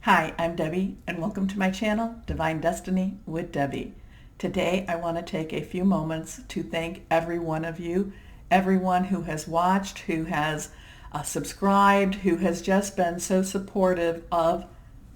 Hi, I'm Debbie, and welcome to my channel, Divine Destiny with Debbie. Today, I want to take a few moments to thank every one of you, everyone who has watched, who has subscribed, who has just been so supportive of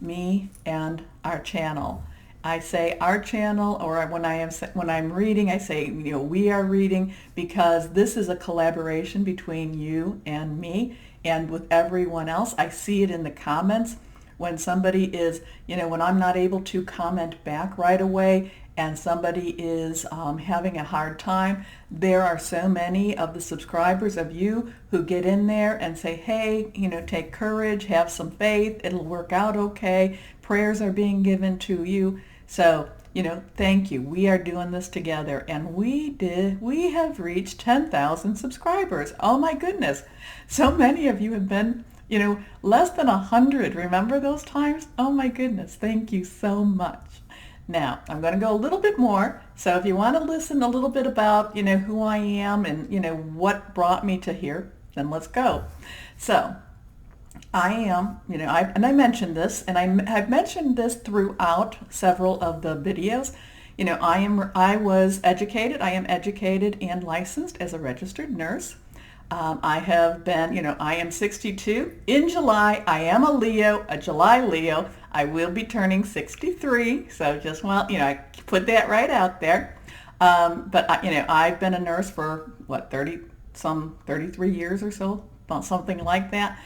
me and our channel. I say our channel, or when I'm reading, I say we are reading, because this is a collaboration between you and me, and with everyone else. I see it in the comments when somebody is, when I'm not able to comment back right away and somebody is having a hard time. There are so many of the subscribers of you who get in there and say, hey, take courage, have some faith, it'll work out okay. Prayers are being given to you. So, thank you. We are doing this together, and we have reached 10,000 subscribers. Oh my goodness. So many of you have been less than 100. Remember those times? Oh my goodness. Thank you so much. Now, I'm going to go a little bit more. So if you want to listen a little bit about, who I am and, what brought me to here, then let's go. So I am, I mentioned this, and I've mentioned this throughout several of the videos. I am educated and licensed as a registered nurse. I have been, I am 62. In July, I am a July Leo. I will be turning 63. So just I put that right out there. But I've been a nurse for 33 years or so, about something like that.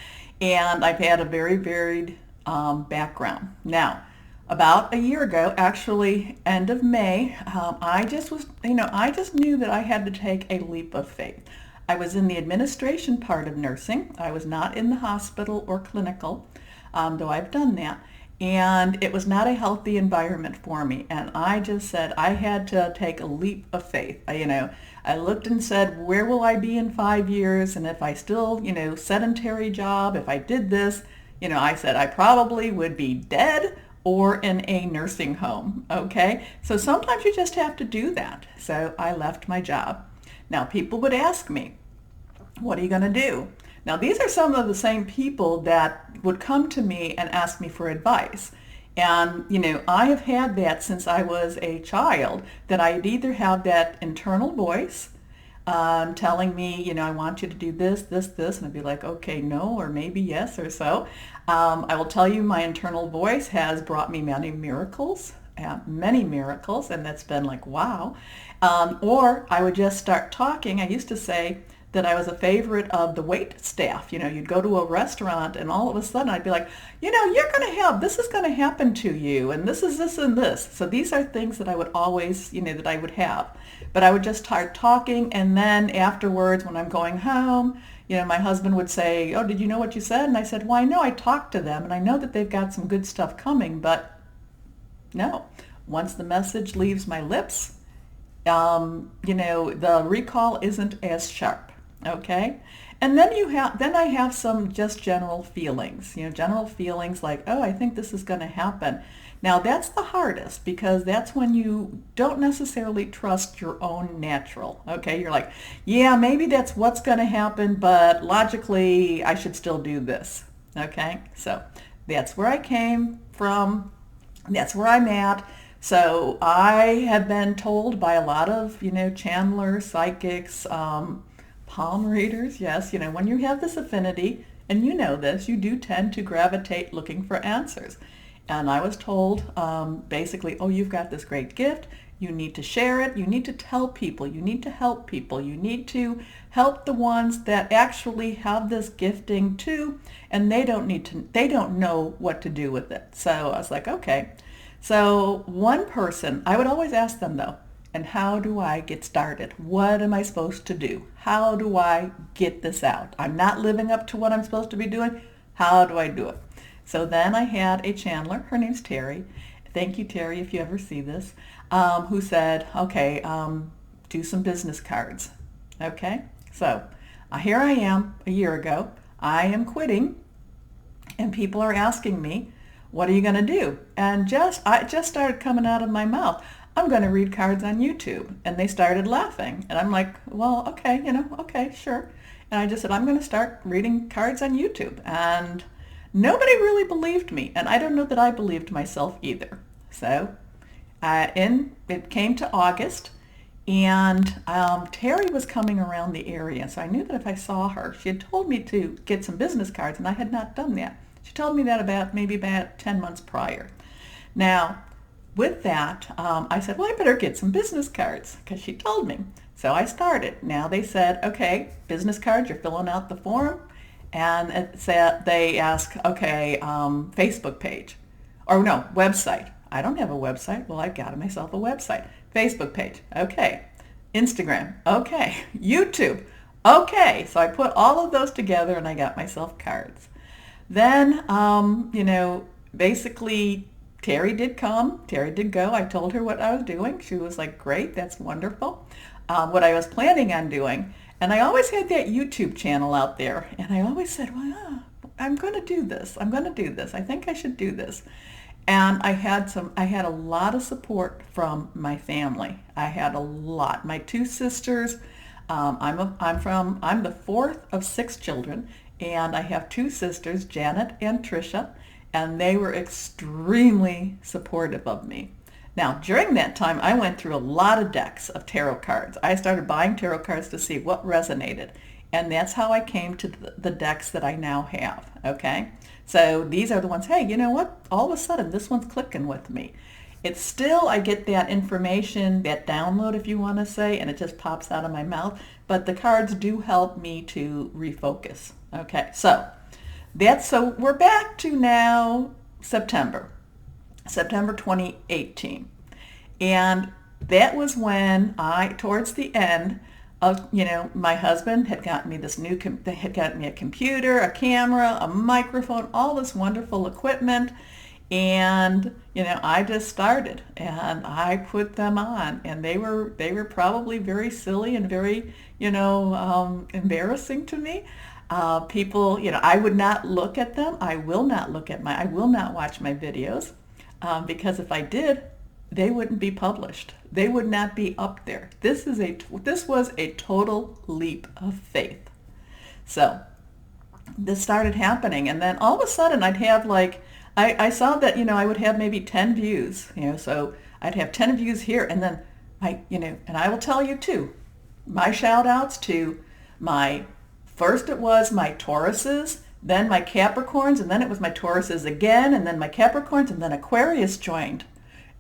And I've had a very varied background. Now, about a year ago, actually end of May, I just knew that I had to take a leap of faith. I was in the administration part of nursing. I was not in the hospital or clinical, though I've done that. And it was not a healthy environment for me. And I just said I had to take a leap of faith. I looked and said, where will I be in 5 years? And if I still, sedentary job, if I did this, I said I probably would be dead or in a nursing home. Okay. So sometimes you just have to do that. So I left my job. Now, people would ask me, what are you going to do? Now, these are some of the same people that would come to me and ask me for advice. And, I have had that since I was a child, that I'd either have that internal voice telling me, I want you to do this, this, this, and I'd be like, okay, no, or maybe yes, or so. I will tell you, my internal voice has brought me many miracles, and that's been like, wow. Or I would just start talking. I used to say that I was a favorite of the wait staff. You'd go to a restaurant and all of a sudden I'd be like, this is going to happen to you, and this is this and this. So these are things that I would always, that I would have. But I would just start talking, and then afterwards when I'm going home, my husband would say, oh, did you know what you said? And I said, well, I know I talked to them, and I know that they've got some good stuff coming, but no. Once the message leaves my lips, the recall isn't as sharp, okay? And then I have some just general feelings, general feelings like, oh, I think this is going to happen. Now, that's the hardest, because that's when you don't necessarily trust your own natural, okay? You're like, yeah, maybe that's what's going to happen, but logically, I should still do this, okay? So that's where I came from. That's where I'm at. So I have been told by a lot of, channelers, psychics, palm readers, yes, when you have this affinity, and this, you do tend to gravitate looking for answers. And I was told basically, oh, you've got this great gift. You need to share it. You need to tell people. You need to help people. You need to help the ones that actually have this gifting too, and they don't know what to do with it. So I was like, okay. So one person, I would always ask them though, and how do I get started? What am I supposed to do? How do I get this out? I'm not living up to what I'm supposed to be doing. How do I do it? So then I had a channeler, her name's Terry. Thank you, Terry, if you ever see this, who said, okay, do some business cards. Okay, so here I am a year ago. I am quitting, and people are asking me, what are you going to do? And I just started coming out of my mouth, I'm going to read cards on YouTube. And they started laughing. And I'm like, well, okay, okay, sure. And I just said, I'm going to start reading cards on YouTube. And Nobody really believed me, and I don't know that I believed myself either. So it came to August, and Terry was coming around the area, so I knew that if I saw her, she had told me to get some business cards, and I had not done that. She told me that maybe about 10 months prior. Now, with that, I said, well, I better get some business cards because she told me. So I started. Now they said, okay, business cards, you're filling out the form. And they ask, okay, Facebook page. Or no, website. I don't have a website. Well, I've got myself a website. Facebook page. Okay. Instagram. Okay. YouTube. Okay. So I put all of those together and I got myself cards. Then, basically Terry did come. Terry did go. I told her what I was doing. She was like, great, that's wonderful. What I was planning on doing. And I always had that YouTube channel out there. And I always said, well, I'm going to do this. I'm going to do this. I think I should do this. And I had a lot of support from my family. I had a lot. My two sisters, I'm the fourth of 6 children. And I have 2 sisters, Janet and Tricia, and they were extremely supportive of me. Now, during that time, I went through a lot of decks of tarot cards. I started buying tarot cards to see what resonated, and that's how I came to the decks that I now have, okay? So these are the ones, hey, you know what? All of a sudden, this one's clicking with me. It's still, I get that information, that download, if you want to say, and it just pops out of my mouth, but the cards do help me to refocus, okay? So we're back to now September 2018. And that was when towards the end of, my husband had gotten me a computer, a camera, a microphone, all this wonderful equipment. And, I just started and I put them on, and they were probably very silly and very, embarrassing to me. People, I would not look at them. I will not watch my videos, because if I did, they wouldn't be published. They would not be up there. This was a total leap of faith. So this started happening, and then all of a sudden I'd have I saw that, I would have maybe 10 views, so I'd have 10 views here, and then and I will tell you too, my shout outs to first it was my Tauruses, then my Capricorns, and then it was my Tauruses again, and then my Capricorns, and then Aquarius joined.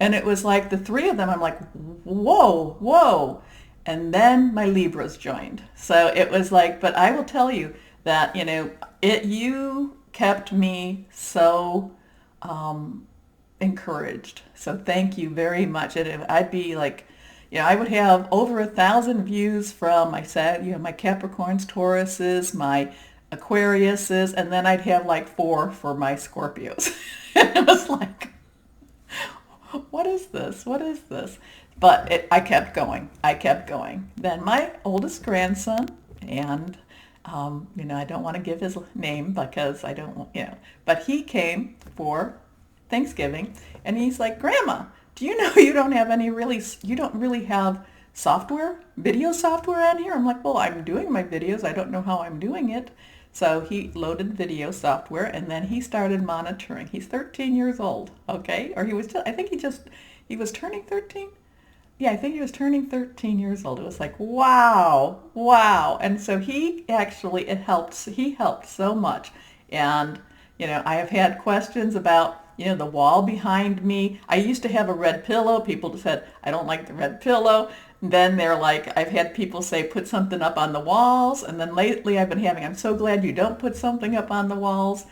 And it was like the 3 of them, I'm like, whoa. And then my Libras joined. So it was like, but I will tell you that, you kept me so encouraged. So thank you very much. I'd be like, I would have over 1,000 views from my Capricorns, Tauruses, my Aquariuses, and then I'd have 4 for my Scorpios. And it was like, what is this? But I kept going. Then my oldest grandson, and I don't want to give his name because I don't, but he came for Thanksgiving, and he's like, Grandma, do you know you don't really have video software on here? I'm like, well, I'm doing my videos. I don't know how I'm doing it. So he loaded video software, and then he started monitoring. He's 13 years old, okay? Or he was turning 13? Yeah, I think he was turning 13 years old. It was like, wow. And so he helped so much. And, I have had questions about, the wall behind me. I used to have a red pillow. People said, I don't like the red pillow. And then they're like, I've had people say, put something up on the walls. And then lately I've been I'm so glad you don't put something up on the walls.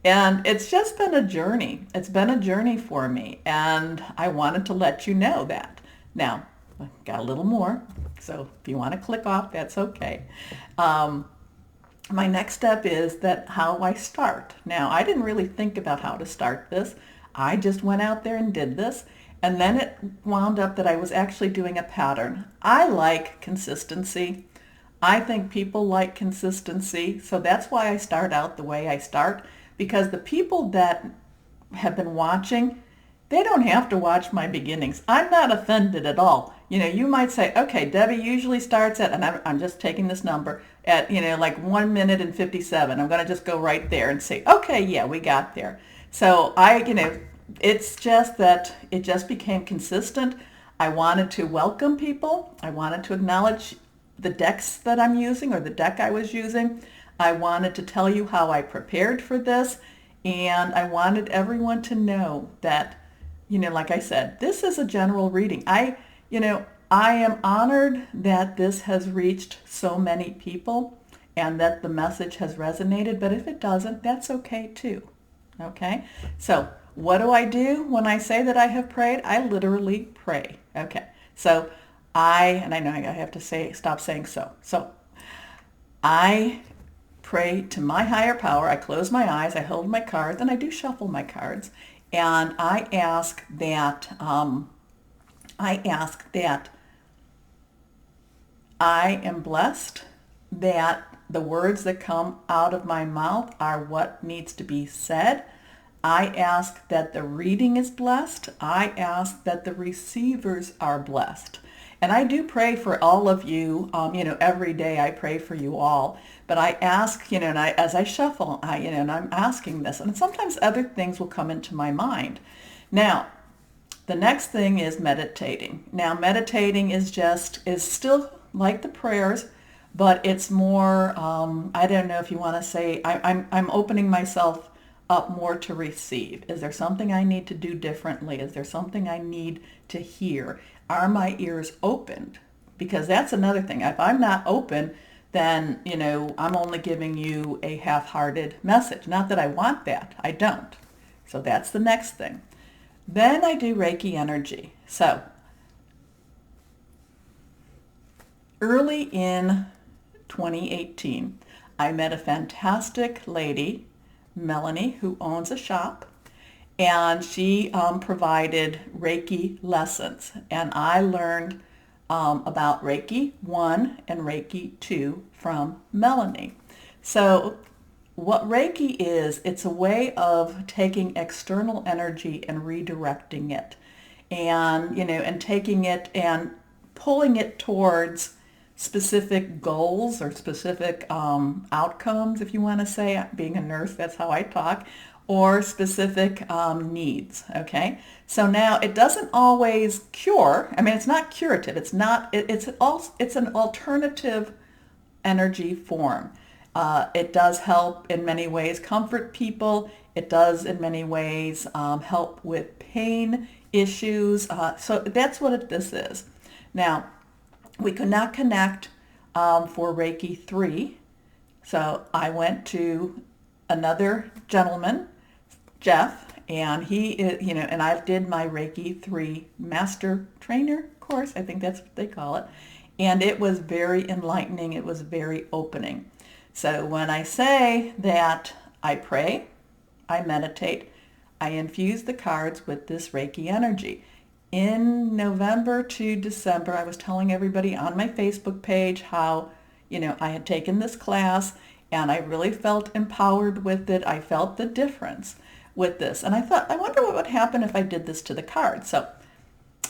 And it's just been a journey. It's been a journey for me. And I wanted to let you know that. Now, I've got a little more. So if you want to click off, that's okay. My next step is how I start. Now, I didn't really think about how to start this. I just went out there and did this. And then it wound up that I was actually doing a pattern. I like consistency. I think people like consistency. So that's why I start out the way I start. Because the people that have been watching, They don't have to watch my beginnings. I'm not offended at all. You might say, okay, Debbie usually starts at, and I'm just taking this number, at, like 1 minute and 57. I'm going to just go right there and say, okay, yeah, we got there. So it's just that it just became consistent. I wanted to welcome people. I wanted to acknowledge the decks that I'm using or the deck I was using. I wanted to tell you how I prepared for this. And I wanted everyone to know that, like I said, this is a general reading. I am honored that this has reached so many people and that the message has resonated. But if it doesn't, that's okay too. Okay? So what do I do when I say that I have prayed? I literally pray. Okay. So and I know I have to stop saying so. So I pray to my higher power. I close my eyes, I hold my cards, and I do shuffle my cards. And I ask that I am blessed, that the words that come out of my mouth are what needs to be said. I ask that the reading is blessed. I ask that the receivers are blessed. And I do pray for all of you. Every day I pray for you all. But I ask, and as I shuffle, and I'm asking this. And sometimes other things will come into my mind. Now, the next thing is meditating. Now, meditating is still like the prayers, but it's more, I don't know if you want to say, I'm opening myself up more to receive. Is there something I need to do differently? Is there something I need to hear? Are my ears opened? Because that's another thing. If I'm not open, then, I'm only giving you a half-hearted message. Not that I want that. I don't. So that's the next thing. Then I do Reiki energy. So early in 2018, I met a fantastic lady, Melanie, who owns a shop, and she provided Reiki lessons. And I learned about Reiki 1 and Reiki 2 from Melanie. So what Reiki is, it's a way of taking external energy and redirecting it, and and taking it and pulling it towards specific goals or specific outcomes, if you want to say. Being a nurse, that's how I talk, or specific needs. Okay, so now it doesn't always cure. I mean, it's not curative. It's not. It's an alternative energy form. It does help in many ways comfort people. It does in many ways help with pain issues. So that's what this is. Now, we could not connect for Reiki 3. So I went to another gentleman, Jeff, and he is, and I did my Reiki 3 master trainer course. I think that's what they call it. And it was very enlightening. It was very opening. So when I say that I pray, I meditate, I infuse the cards with this Reiki energy. In November to December, I was telling everybody on my Facebook page how, I had taken this class and I really felt empowered with it. I felt the difference with this. And I thought, I wonder what would happen if I did this to the cards. So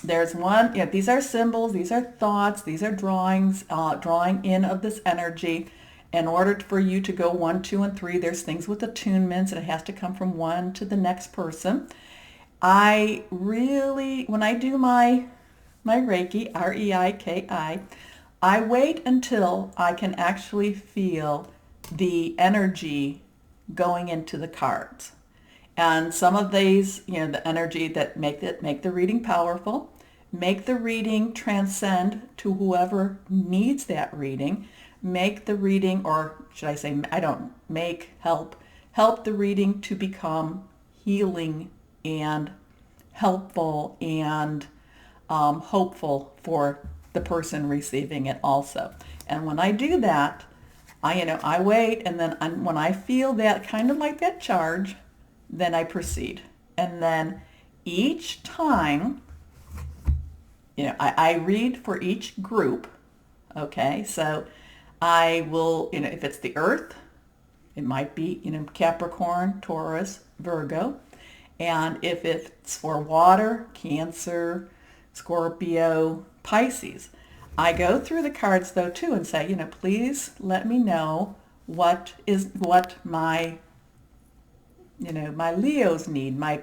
there's one, these are symbols, these are thoughts, these are drawings, drawing in of this energy. In order for you to go 1, 2, and 3, there's things with attunements, and it has to come from one to the next person. I really, when I do my Reiki, R-E-I-K-I, I wait until I can actually feel the energy going into the cards. And some of these, the energy that make the reading powerful, make the reading transcend to whoever needs that reading, make the reading, or should I say, help the reading to become healing and helpful and hopeful for the person receiving it also. And when I do that, I wait, and then when I feel that kind of like that charge, then I proceed. And then each time, I read for each group. Okay, so I will, if it's the earth, it might be, Capricorn, Taurus, Virgo. And if it's for water, Cancer, Scorpio, Pisces. I go through the cards though too and say, please let me know what my my Leos need, my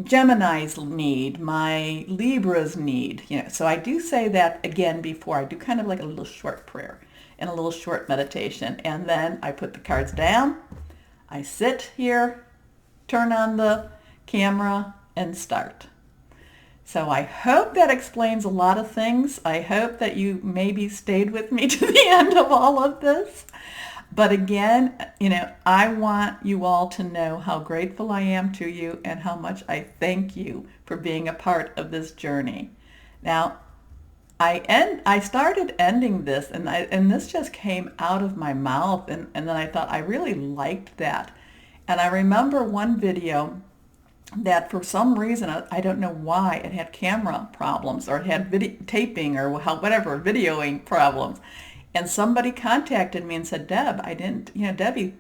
Gemini's need, my Libra's need. So I do say that again before. I do kind of like a little short prayer and a little short meditation. And then I put the cards down. I sit here, turn on the camera, and start. So I hope that explains a lot of things. I hope that you maybe stayed with me to the end of all of this. But again, I want you all to know how grateful I am to you and how much I thank you for being a part of this journey. Now, I started ending this, and this just came out of my mouth, and then I thought I really liked that. And I remember one video that for some reason, I don't know why, it had camera problems, or it had taping, or whatever, videoing problems. And somebody contacted me and said, Debbie,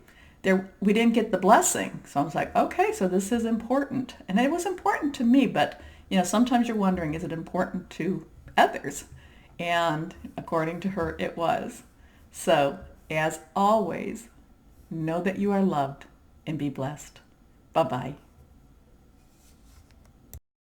we didn't get the blessing. So I was like, okay, so this is important. And it was important to me, but sometimes you're wondering, is it important to others? And according to her, it was. So as always, know that you are loved and be blessed. Bye-bye.